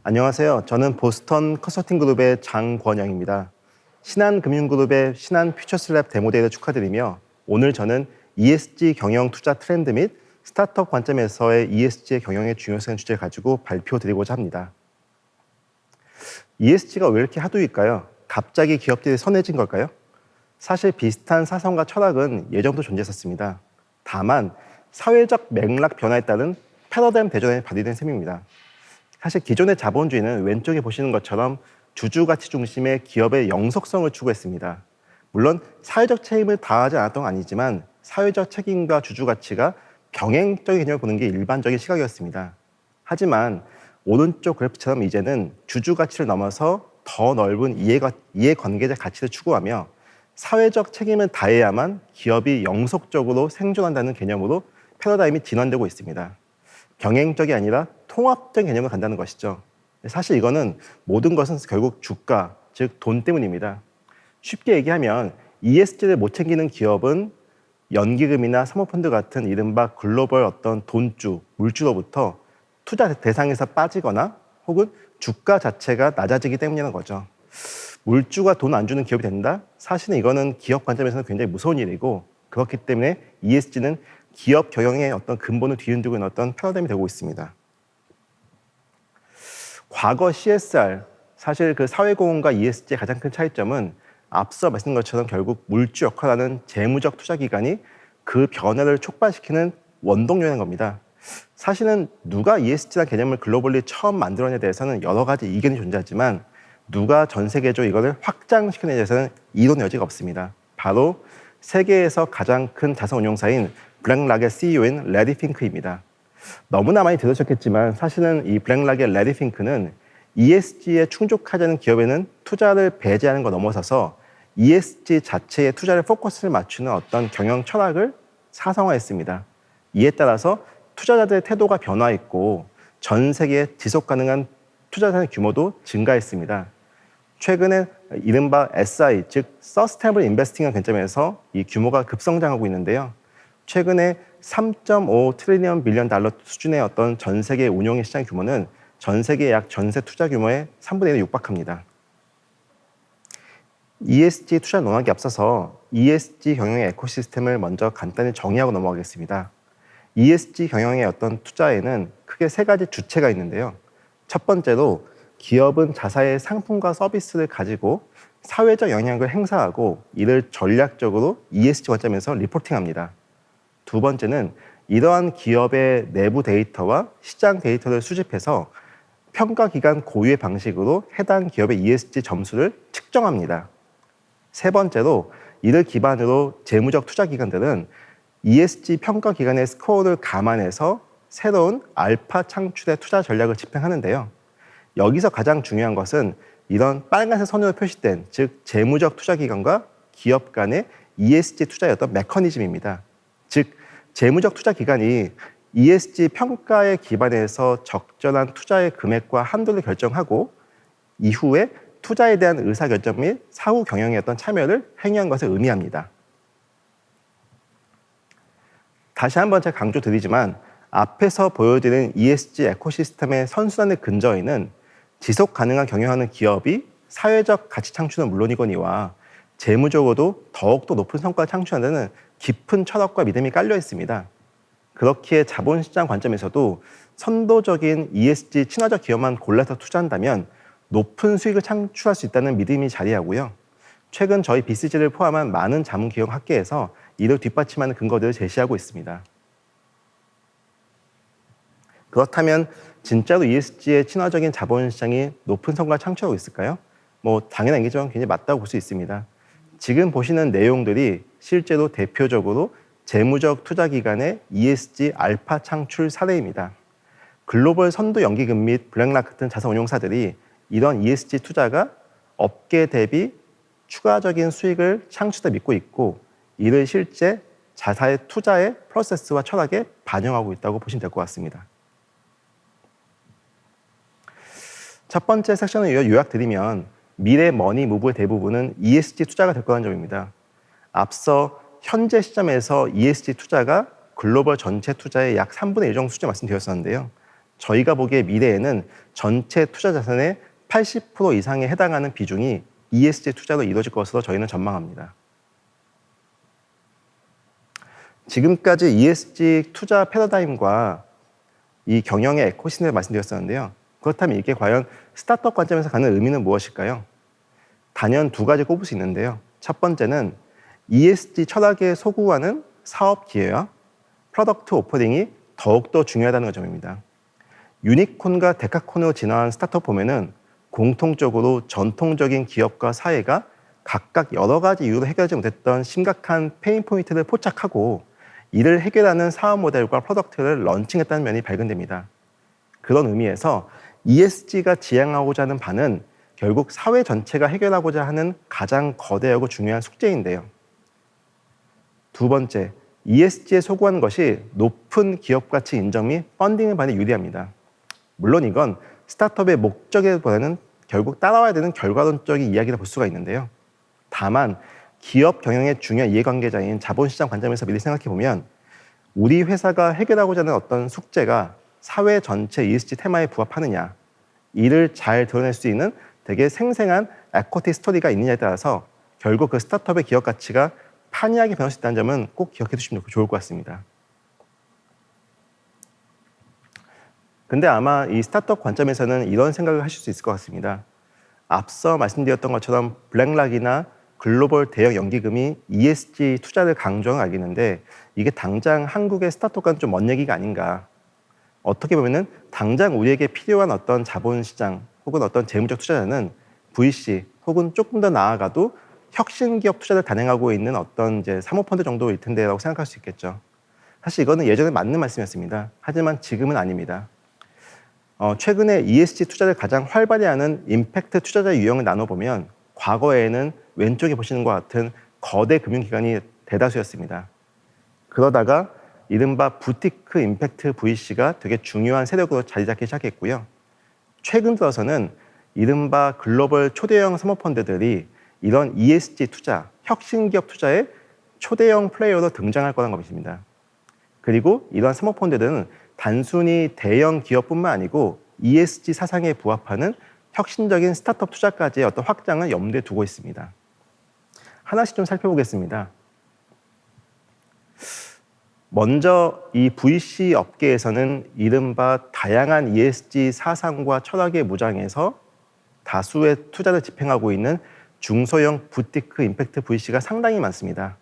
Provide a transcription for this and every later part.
안녕하세요. 저는 보스턴 컨설팅 그룹의 장권영입니다. 신한금융그룹의 신한퓨처스랩 데모데이를 축하드리며 오늘 저는 ESG 경영 투자 트렌드 및 스타트업 관점에서의 ESG의 경영의 중요성 주제를 가지고 발표드리고자 합니다. ESG가 왜 이렇게 하도일까요? 갑자기 기업들이 선해진 걸까요? 사실 비슷한 사상과 철학은 예전부터 존재했었습니다. 다만 사회적 맥락 변화에 따른 패러다임 대전에 발휘된 셈입니다. 사실 기존의 자본주의는 왼쪽에 보시는 것처럼 주주가치 중심의 기업의 영속성을 추구했습니다. 물론 사회적 책임을 다하지 않았던 건 아니지만 사회적 책임과 주주가치가 병행적인 개념을 보는 게 일반적인 시각이었습니다. 하지만 오른쪽 그래프처럼 이제는 주주가치를 넘어서 더 넓은 이해관계적 가치를 추구하며 사회적 책임을 다해야만 기업이 영속적으로 생존한다는 개념으로 패러다임이 진화되고 있습니다. 병행적이 아니라 통합적인 개념을 간다는 것이죠. 사실 이거는 모든 것은 결국 주가, 즉 돈 때문입니다. 쉽게 얘기하면 ESG를 못 챙기는 기업은 연기금이나 사모펀드 같은 이른바 글로벌 어떤 돈주, 물주로부터 투자 대상에서 빠지거나 혹은 주가 자체가 낮아지기 때문이라는 거죠. 물주가 돈 안 주는 기업이 된다? 사실은 이거는 기업 관점에서는 굉장히 무서운 일이고 그렇기 때문에 ESG는 기업 경영의 어떤 근본을 뒤흔들고 있는 어떤 패러다임이 되고 있습니다. 과거 CSR, 사실 그 사회공헌과 ESG의 가장 큰 차이점은 앞서 말씀드린 것처럼 결국 물주 역할하는 재무적 투자기관이 그 변화를 촉발시키는 원동력인 겁니다. 사실은 누가 ESG라는 개념을 글로벌리 처음 만들어내에 대해서는 여러 가지 이견이 존재하지만 누가 전 세계적으로 이거를 확장시키는 데 대해서는 이론의 여지가 없습니다. 바로 세계에서 가장 큰 자산운용사인 블랙락의 CEO인 레리 핑크입니다. 너무나 많이 들으셨겠지만 사실은 이 블랙락의 레리 핑크는 ESG에 충족하자는 기업에는 투자를 배제하는 것 넘어서서 ESG 자체의 투자를 포커스를 맞추는 어떤 경영 철학을 사성화했습니다. 이에 따라서 투자자들의 태도가 변화했고 전 세계 지속 가능한 투자자의 규모도 증가했습니다. 최근에 이른바 SI, 즉 Sustainable Investing의 관점에서 이 규모가 급성장하고 있는데요. 최근에 3.5 트리리언 빌리언 달러 수준의 어떤 전 세계 운용의 시장 규모는 전 세계 약 전세 투자 규모의 3분의 1에 육박합니다. ESG 투자 논하기에 앞서서 ESG 경영의 에코시스템을 먼저 간단히 정의하고 넘어가겠습니다. ESG 경영의 어떤 투자에는 크게 세 가지 주체가 있는데요. 첫 번째로 기업은 자사의 상품과 서비스를 가지고 사회적 영향을 행사하고 이를 전략적으로 ESG 관점에서 리포팅합니다. 두 번째는 이러한 기업의 내부 데이터와 시장 데이터를 수집해서 평가기관 고유의 방식으로 해당 기업의 ESG 점수를 측정합니다. 세 번째로 이를 기반으로 재무적 투자기관들은 ESG 평가기관의 스코어를 감안해서 새로운 알파 창출의 투자 전략을 집행하는데요. 여기서 가장 중요한 것은 이런 빨간색 선으로 표시된 즉 재무적 투자기관과 기업 간의 ESG 투자의 어떤 메커니즘입니다. 즉 재무적 투자기관이 ESG 평가에 기반해서 적절한 투자의 금액과 한도를 결정하고 이후에 투자에 대한 의사결정 및 사후 경영의 어떤 참여를 행위한 것을 의미합니다. 다시 한번 제가 강조드리지만 앞에서 보여드린 ESG 에코시스템의 선순환의 근저에는 지속 가능한 경영하는 기업이 사회적 가치 창출은 물론이거니와 재무적으로도 더욱더 높은 성과를 창출하는 깊은 철학과 믿음이 깔려 있습니다. 그렇기에 자본시장 관점에서도 선도적인 ESG 친화적 기업만 골라서 투자한다면 높은 수익을 창출할 수 있다는 믿음이 자리하고요. 최근 저희 BCG를 포함한 많은 자문기업 학계에서 이를 뒷받침하는 근거들을 제시하고 있습니다. 그렇다면 진짜로 ESG의 친화적인 자본시장이 높은 성과를 창출하고 있을까요? 당연한 얘기지만 굉장히 맞다고 볼 수 있습니다. 지금 보시는 내용들이 실제로 대표적으로 재무적 투자기관의 ESG 알파 창출 사례입니다. 글로벌 선도 연기금 및 블랙락 같은 자산운용사들이 이런 ESG 투자가 업계 대비 추가적인 수익을 창출해 믿고 있고 이를 실제 자사의 투자의 프로세스와 철학에 반영하고 있다고 보시면 될 것 같습니다. 첫 번째 섹션을 요약드리면 미래 머니 무브의 대부분은 ESG 투자가 될 거라는 점입니다. 앞서 현재 시점에서 ESG 투자가 글로벌 전체 투자의 약 3분의 1 정도 수준 말씀드렸었는데요. 저희가 보기에 미래에는 전체 투자 자산의 80% 이상에 해당하는 비중이 ESG 투자로 이루어질 것으로 저희는 전망합니다. 지금까지 ESG 투자 패러다임과 이 경영의 에코시스템을 말씀드렸었는데요. 그렇다면 이게 과연 스타트업 관점에서 갖는 의미는 무엇일까요? 단연 두 가지 꼽을 수 있는데요. 첫 번째는 ESG 철학에 소구하는 사업 기회와 프로덕트 오퍼링이 더욱더 중요하다는 점입니다. 유니콘과 데카콘으로 진화한 스타트업 보면은 공통적으로 전통적인 기업과 사회가 각각 여러 가지 이유로 해결하지 못했던 심각한 페인 포인트를 포착하고 이를 해결하는 사업 모델과 프로덕트를 런칭했다는 면이 발견됩니다. 그런 의미에서 ESG가 지향하고자 하는 바는 결국 사회 전체가 해결하고자 하는 가장 거대하고 중요한 숙제인데요. 두 번째, ESG에 소구하는 것이 높은 기업 가치 인정 및 펀딩을 받는 유리합니다. 물론 이건 스타트업의 목적에보다는 결국 따라와야 되는 결과론적인 이야기를 볼 수가 있는데요. 다만 기업 경영의 중요한 이해관계자인 자본시장 관점에서 미리 생각해보면 우리 회사가 해결하고자 하는 어떤 숙제가 사회 전체 ESG 테마에 부합하느냐, 이를 잘 드러낼 수 있는 되게 생생한 에쿼티 스토리가 있느냐에 따라서 결국 그 스타트업의 기업 가치가 판이하게 변할 수 있다는 점은 꼭 기억해 두시면 좋을 것 같습니다. 근데 아마 이 스타트업 관점에서는 이런 생각을 하실 수 있을 것 같습니다. 앞서 말씀드렸던 것처럼 블랙락이나 글로벌 대형 연기금이 ESG 투자를 강조하는 걸 알겠는데 이게 당장 한국의 스타트업과는 좀 먼 얘기가 아닌가. 어떻게 보면은 당장 우리에게 필요한 어떤 자본시장 혹은 어떤 재무적 투자자는 VC 혹은 조금 더 나아가도 혁신기업 투자를 단행하고 있는 어떤 이제 사모펀드 정도일 텐데라고 생각할 수 있겠죠. 사실 이거는 예전에 맞는 말씀이었습니다. 하지만 지금은 아닙니다. 최근에 ESG 투자를 가장 활발히 하는 임팩트 투자자 유형을 나눠보면 과거에는 왼쪽에 보시는 것 같은 거대 금융기관이 대다수였습니다. 그러다가 이른바 부티크 임팩트 VC가 되게 중요한 세력으로 자리 잡기 시작했고요. 최근 들어서는 이른바 글로벌 초대형 사모펀드들이 이런 ESG 투자, 혁신기업 투자의 초대형 플레이어로 등장할 거라는 것입니다. 그리고 이러한 사모펀드들은 단순히 대형 기업뿐만 아니고 ESG 사상에 부합하는 혁신적인 스타트업 투자까지의 어떤 확장을 염두에 두고 있습니다. 하나씩 좀 살펴보겠습니다. 먼저 이 VC 업계에서는 이른바 다양한 ESG 사상과 철학에 무장해서 다수의 투자를 집행하고 있는 중소형 부티크 임팩트 VC가 상당히 많습니다.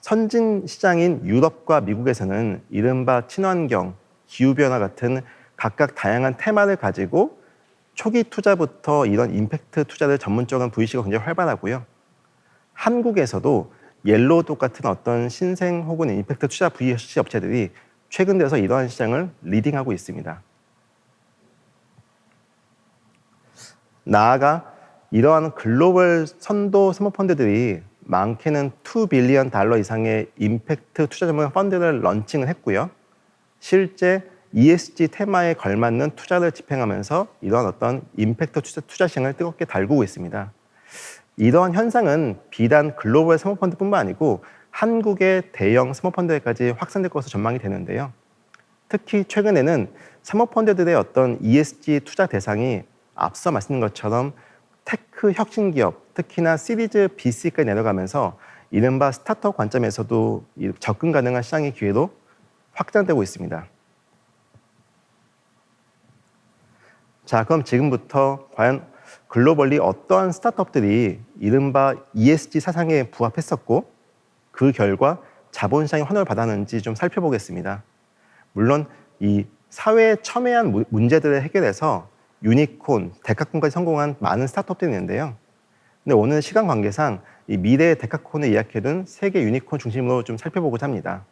선진 시장인 유럽과 미국에서는 이른바 친환경, 기후변화 같은 각각 다양한 테마를 가지고 초기 투자부터 이런 임팩트 투자를 전문적으로 한 VC가 굉장히 활발하고요. 한국에서도 옐로우독 같은 어떤 신생 혹은 임팩트 투자 VC 업체들이 최근 들어서 이러한 시장을 리딩하고 있습니다. 나아가 이러한 글로벌 선도 사모펀드들이 많게는 $2 빌리언 이상의 임팩트 투자 전문 펀드를 런칭을 했고요. 실제 ESG 테마에 걸맞는 투자를 집행하면서 이러한 어떤 임팩트 투자 시장을 뜨겁게 달구고 있습니다. 이러한 현상은 비단 글로벌 사모펀드뿐만 아니고 한국의 대형 사모펀드에까지 확산될 것으로 전망이 되는데요. 특히 최근에는 사모펀드들의 어떤 ESG 투자 대상이 앞서 말씀드린 것처럼 테크 혁신 기업, 특히나 시리즈 B까지 내려가면서 이른바 스타트업 관점에서도 접근 가능한 시장의 기회로 확장되고 있습니다. 자, 그럼 지금부터 과연 글로벌리 어떠한 스타트업들이 이른바 ESG 사상에 부합했었고 그 결과 자본시장의 환호를 받았는지 좀 살펴보겠습니다. 물론 이 사회에 첨예한 문제들을 해결해서 유니콘, 데카콘까지 성공한 많은 스타트업들이 있는데요. 근데 오늘 시간 관계상 이 미래의 데카콘을 예약해둔 세계 유니콘 중심으로 좀 살펴보고자 합니다.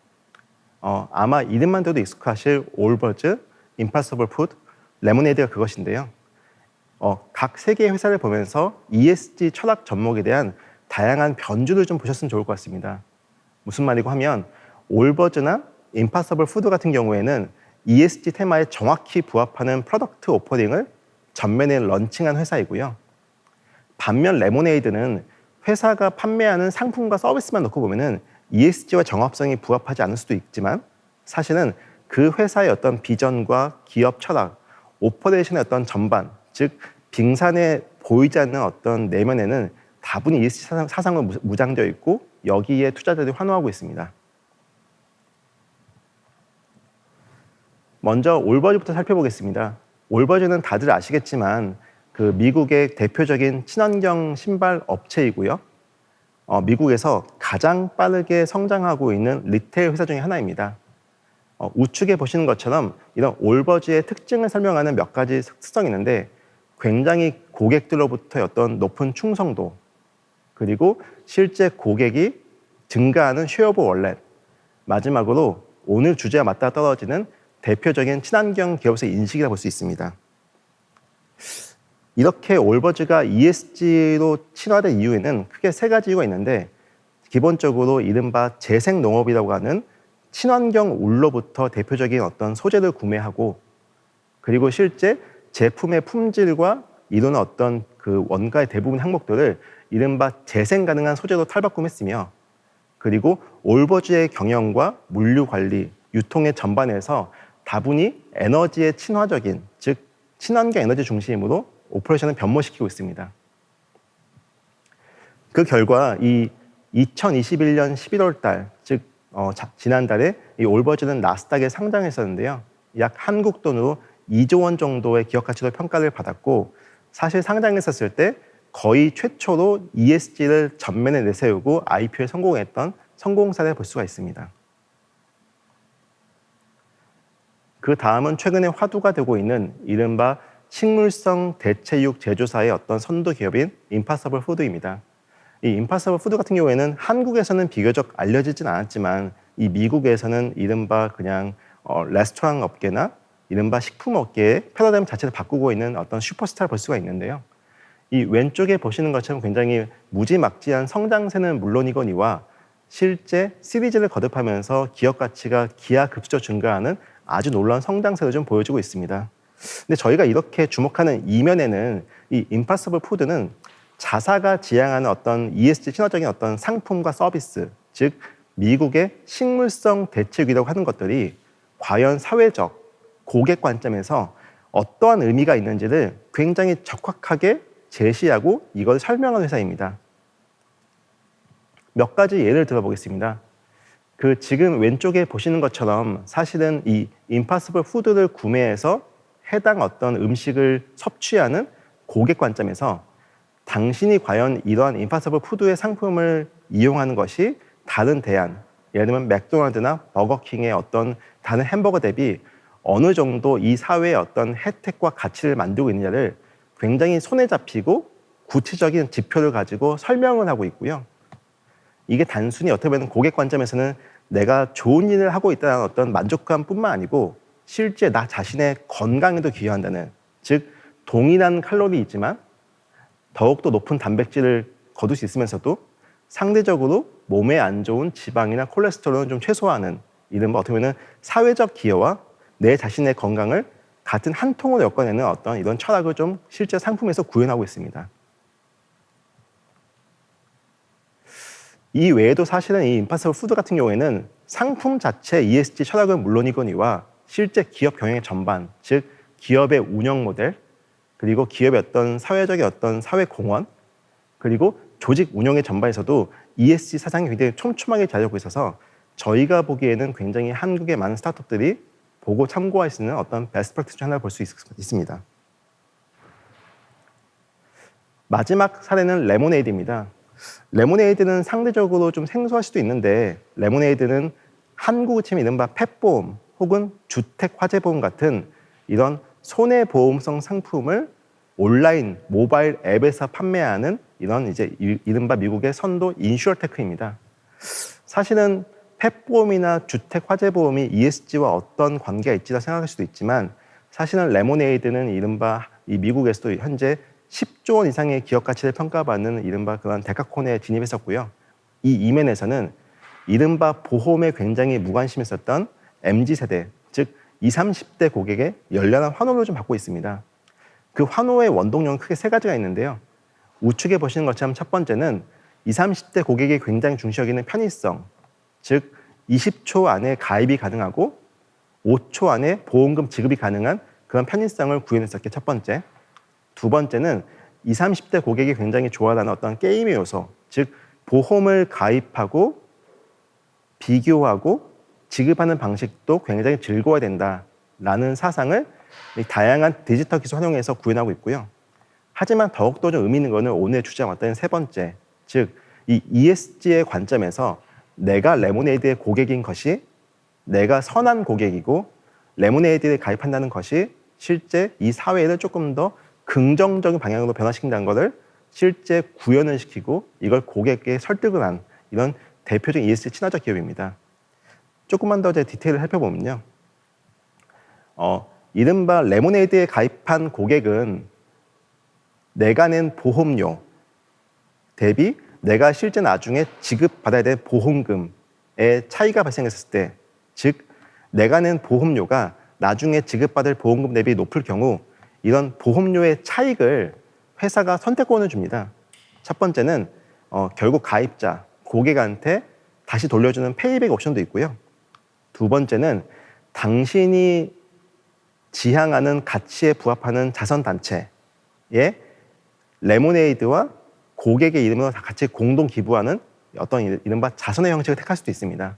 아마 이름만 들어도 익숙하실 올버즈, 임파서블 푸드, 레모네이드가 그것인데요. 각 세 개의 회사를 보면서 ESG 철학 접목에 대한 다양한 변주를 좀 보셨으면 좋을 것 같습니다. 무슨 말이고 하면 올버즈나 임파서블 푸드 같은 경우에는 ESG 테마에 정확히 부합하는 프로덕트 오퍼링을 전면에 런칭한 회사이고요. 반면 레모네이드는 회사가 판매하는 상품과 서비스만 놓고 보면은 ESG와 정합성이 부합하지 않을 수도 있지만 사실은 그 회사의 어떤 비전과 기업 철학, 오퍼레이션의 어떤 전반, 즉 빙산에 보이지 않는 어떤 내면에는 다분히 ESG 사상은 무장되어 있고 여기에 투자자들이 환호하고 있습니다. 먼저 올버즈부터 살펴보겠습니다. 올버즈는 다들 아시겠지만 그 미국의 대표적인 친환경 신발 업체이고요. 미국에서 가장 빠르게 성장하고 있는 리테일 회사 중에 하나입니다. 우측에 보시는 것처럼 이런 올버즈의 특징을 설명하는 몇 가지 특성이 있는데 굉장히 고객들로부터의 어떤 높은 충성도, 그리고 실제 고객이 증가하는 쉐어 오브 월렛, 마지막으로 오늘 주제와 맞닿아 떨어지는 대표적인 친환경 기업의 인식이라고 볼 수 있습니다. 이렇게 올버즈가 ESG로 친화된 이유에는 크게 세 가지 이유가 있는데, 기본적으로 이른바 재생농업이라고 하는 친환경 울로부터 대표적인 어떤 소재를 구매하고, 그리고 실제 제품의 품질과 이루는 어떤 그 원가의 대부분 항목들을 이른바 재생 가능한 소재로 탈바꿈했으며, 그리고 올버즈의 경영과 물류 관리, 유통의 전반에서 다분히 에너지의 친화적인, 즉 친환경 에너지 중심으로 오퍼레이션을 변모시키고 있습니다. 그 결과 이 2021년 11월 달, 즉 지난달에 이 올버즈는 나스닥에 상장했었는데요. 약 한국 돈으로 2조 원 정도의 기업 가치로 평가를 받았고, 사실 상장했었을 때 거의 최초로 ESG를 전면에 내세우고 IPO에 성공했던 성공사를 볼 수가 있습니다. 그 다음은 최근에 화두가 되고 있는 이른바 식물성 대체육 제조사의 어떤 선도 기업인 임파서블 푸드입니다. 이 임파서블 푸드 같은 경우에는 한국에서는 비교적 알려지진 않았지만 이 미국에서는 이른바 그냥 레스토랑 업계나 이른바 식품 업계의 패러다임 자체를 바꾸고 있는 어떤 슈퍼스타를 볼 수가 있는데요. 이 왼쪽에 보시는 것처럼 굉장히 무지막지한 성장세는 물론이거니와 실제 시리즈를 거듭하면서 기업 가치가 기하급수적으로 증가하는 아주 놀라운 성장세를 좀 보여주고 있습니다. 근데 저희가 이렇게 주목하는 이면에는 이 임파서블 푸드는 자사가 지향하는 어떤 ESG 친화적인 어떤 상품과 서비스, 즉 미국의 식물성 대체육이라고 하는 것들이 과연 사회적, 고객 관점에서 어떠한 의미가 있는지를 굉장히 적확하게 제시하고 이걸 설명하는 회사입니다. 몇 가지 예를 들어보겠습니다. 그 지금 왼쪽에 보시는 것처럼 사실은 이 임파서블 푸드를 구매해서 해당 어떤 음식을 섭취하는 고객 관점에서 당신이 과연 이러한 임파서블 푸드의 상품을 이용하는 것이 다른 대안, 예를 들면 맥도날드나 버거킹의 어떤 다른 햄버거 대비 어느 정도 이 사회의 어떤 혜택과 가치를 만들고 있느냐를 굉장히 손에 잡히고 구체적인 지표를 가지고 설명을 하고 있고요. 이게 단순히 어떻게 보면 고객 관점에서는 내가 좋은 일을 하고 있다는 어떤 만족감뿐만 아니고 실제 나 자신의 건강에도 기여한다는, 즉 동일한 칼로리이지만 더욱더 높은 단백질을 거둘 수 있으면서도 상대적으로 몸에 안 좋은 지방이나 콜레스테롤은 좀 최소화하는, 이른바 어떻게 보면 사회적 기여와 내 자신의 건강을 같은 한 통으로 엮어내는 어떤 이런 철학을 좀 실제 상품에서 구현하고 있습니다. 이 외에도 사실은 이 임파서블 푸드 같은 경우에는 상품 자체 ESG 철학은 물론이거니와 실제 기업 경영의 전반, 즉 기업의 운영 모델, 그리고 기업의 어떤 사회적인 어떤 사회 공헌, 그리고 조직 운영의 전반에서도 ESG 사상이 굉장히 촘촘하게 자리하고 있어서 저희가 보기에는 굉장히 한국의 많은 스타트업들이 보고 참고할 수 있는 어떤 베스트 프랙티스 중 하나를 볼 수 있습니다. 마지막 사례는 레모네이드입니다. 레모네이드는 상대적으로 좀 생소할 수도 있는데, 레모네이드는 한국의 치면 이른바 펫보험 혹은 주택화재보험 같은 이런 손해보험성 상품을 온라인 모바일 앱에서 판매하는 이런 이제 이른바 미국의 선도 인슈어테크입니다. 사실은 펫보험이나 주택화재보험이 ESG와 어떤 관계가 있지라 생각할 수도 있지만, 사실은 레모네이드는 이른바 이 미국에서도 현재 10조 원 이상의 기업 가치를 평가받는 이른바 그런 데카콘에 진입했었고요. 이 이면에서는 이른바 보험에 굉장히 무관심했었던 MZ세대, 즉 20, 30대 고객의 열렬한 환호를 좀 받고 있습니다. 그 환호의 원동력은 크게 세 가지가 있는데요. 우측에 보시는 것처럼 첫 번째는 20, 30대 고객이 굉장히 중시 여기는 편의성, 즉 20초 안에 가입이 가능하고 5초 안에 보험금 지급이 가능한 그런 편의성을 구현했었기 첫 번째. 두 번째는 20, 30대 고객이 굉장히 좋아하는 어떤 게임의 요소, 즉 보험을 가입하고 비교하고 지급하는 방식도 굉장히 즐거워야 된다라는 사상을 다양한 디지털 기술 활용해서 구현하고 있고요. 하지만 더욱더 좀 의미 있는 것은 오늘 주제와 맞닿는 세 번째, 즉 이 ESG의 관점에서 내가 레모네이드의 고객인 것이 내가 선한 고객이고 레모네이드에 가입한다는 것이 실제 이 사회를 조금 더 긍정적인 방향으로 변화시킨다는 것을 실제 구현을 시키고 이걸 고객에게 설득을 한 이런 대표적인 ESG 친화적 기업입니다. 조금만 더 디테일을 살펴보면요. 이른바 레모네이드에 가입한 고객은 내가 낸 보험료 대비 내가 실제 나중에 지급받아야 될 보험금의 차이가 발생했을 때, 즉 내가 낸 보험료가 나중에 지급받을 보험금 대비 높을 경우 이런 보험료의 차익을 회사가 선택권을 줍니다. 첫 번째는 결국 가입자, 고객한테 다시 돌려주는 페이백 옵션도 있고요. 두 번째는 당신이 지향하는 가치에 부합하는 자선단체에 레모네이드와 고객의 이름으로 다 같이 공동 기부하는 어떤 이른바 자선의 형식을 택할 수도 있습니다.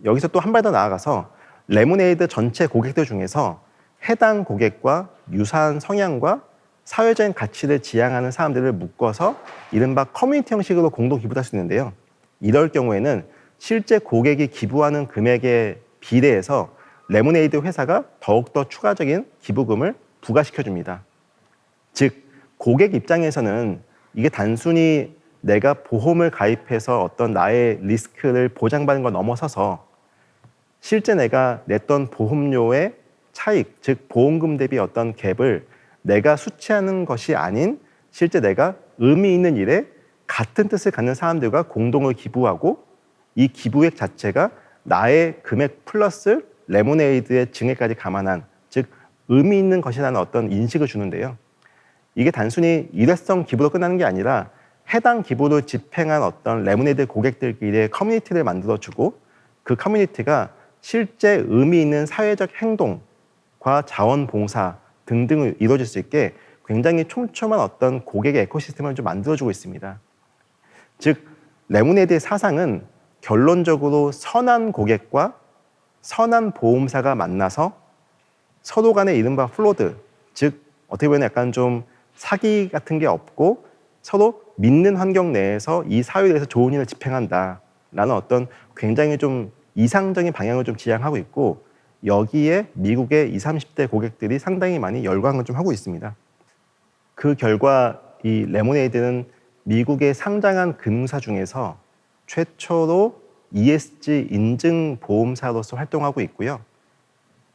여기서 또 한 발 더 나아가서 레모네이드 전체 고객들 중에서 해당 고객과 유사한 성향과 사회적인 가치를 지향하는 사람들을 묶어서 이른바 커뮤니티 형식으로 공동 기부할 수 있는데요. 이럴 경우에는 실제 고객이 기부하는 금액에 비례해서 레모네이드 회사가 더욱더 추가적인 기부금을 부과시켜줍니다. 즉 고객 입장에서는 이게 단순히 내가 보험을 가입해서 어떤 나의 리스크를 보장받는 걸 넘어서서 실제 내가 냈던 보험료의 차익, 즉 보험금 대비 어떤 갭을 내가 수취하는 것이 아닌 실제 내가 의미 있는 일에 같은 뜻을 갖는 사람들과 공동을 기부하고 이 기부액 자체가 나의 금액 플러스 레모네이드의 증액까지 감안한, 즉 의미 있는 것이라는 어떤 인식을 주는데요. 이게 단순히 일회성 기부로 끝나는 게 아니라 해당 기부를 집행한 어떤 레모네이드 고객들끼리의 커뮤니티를 만들어주고 그 커뮤니티가 실제 의미 있는 사회적 행동과 자원봉사 등등을 이루어질 수 있게 굉장히 촘촘한 어떤 고객의 에코시스템을 좀 만들어주고 있습니다. 즉 레모네이드의 사상은 결론적으로 선한 고객과 선한 보험사가 만나서 서로 간의 이른바 플로드, 즉 어떻게 보면 약간 좀 사기 같은 게 없고 서로 믿는 환경 내에서 이 사회에 대해서 좋은 일을 집행한다라는 어떤 굉장히 좀 이상적인 방향을 좀 지향하고 있고, 여기에 미국의 20, 30대 고객들이 상당히 많이 열광을 좀 하고 있습니다. 그 결과 이 레모네이드는 미국의 상장한 금융사 중에서 최초로 ESG 인증 보험사로서 활동하고 있고요.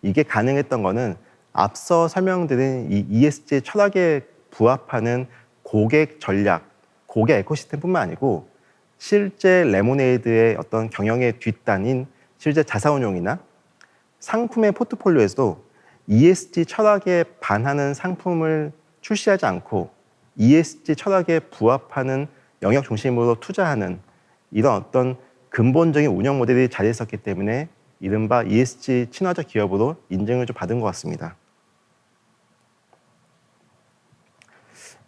이게 가능했던 거는 앞서 설명드린 이 ESG 철학에 부합하는 고객 전략, 고객 에코시스템뿐만 아니고 실제 레모네이드의 어떤 경영의 뒷단인 실제 자사운용이나 상품의 포트폴리오에서도 ESG 철학에 반하는 상품을 출시하지 않고 ESG 철학에 부합하는 영역 중심으로 투자하는 이런 어떤 근본적인 운영 모델이 자리했었기 때문에 이른바 ESG 친화적 기업으로 인증을 좀 받은 것 같습니다.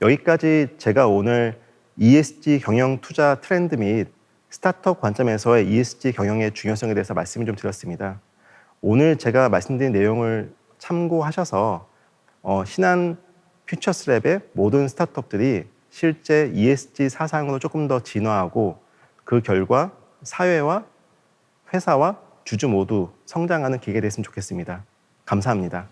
여기까지 제가 오늘 ESG 경영 투자 트렌드 및 스타트업 관점에서의 ESG 경영의 중요성에 대해서 말씀을 좀 드렸습니다. 오늘 제가 말씀드린 내용을 참고하셔서 신한 퓨처스랩의 모든 스타트업들이 실제 ESG 사상으로 조금 더 진화하고 그 결과 사회와 회사와 주주 모두 성장하는 기회가 됐으면 좋겠습니다. 감사합니다.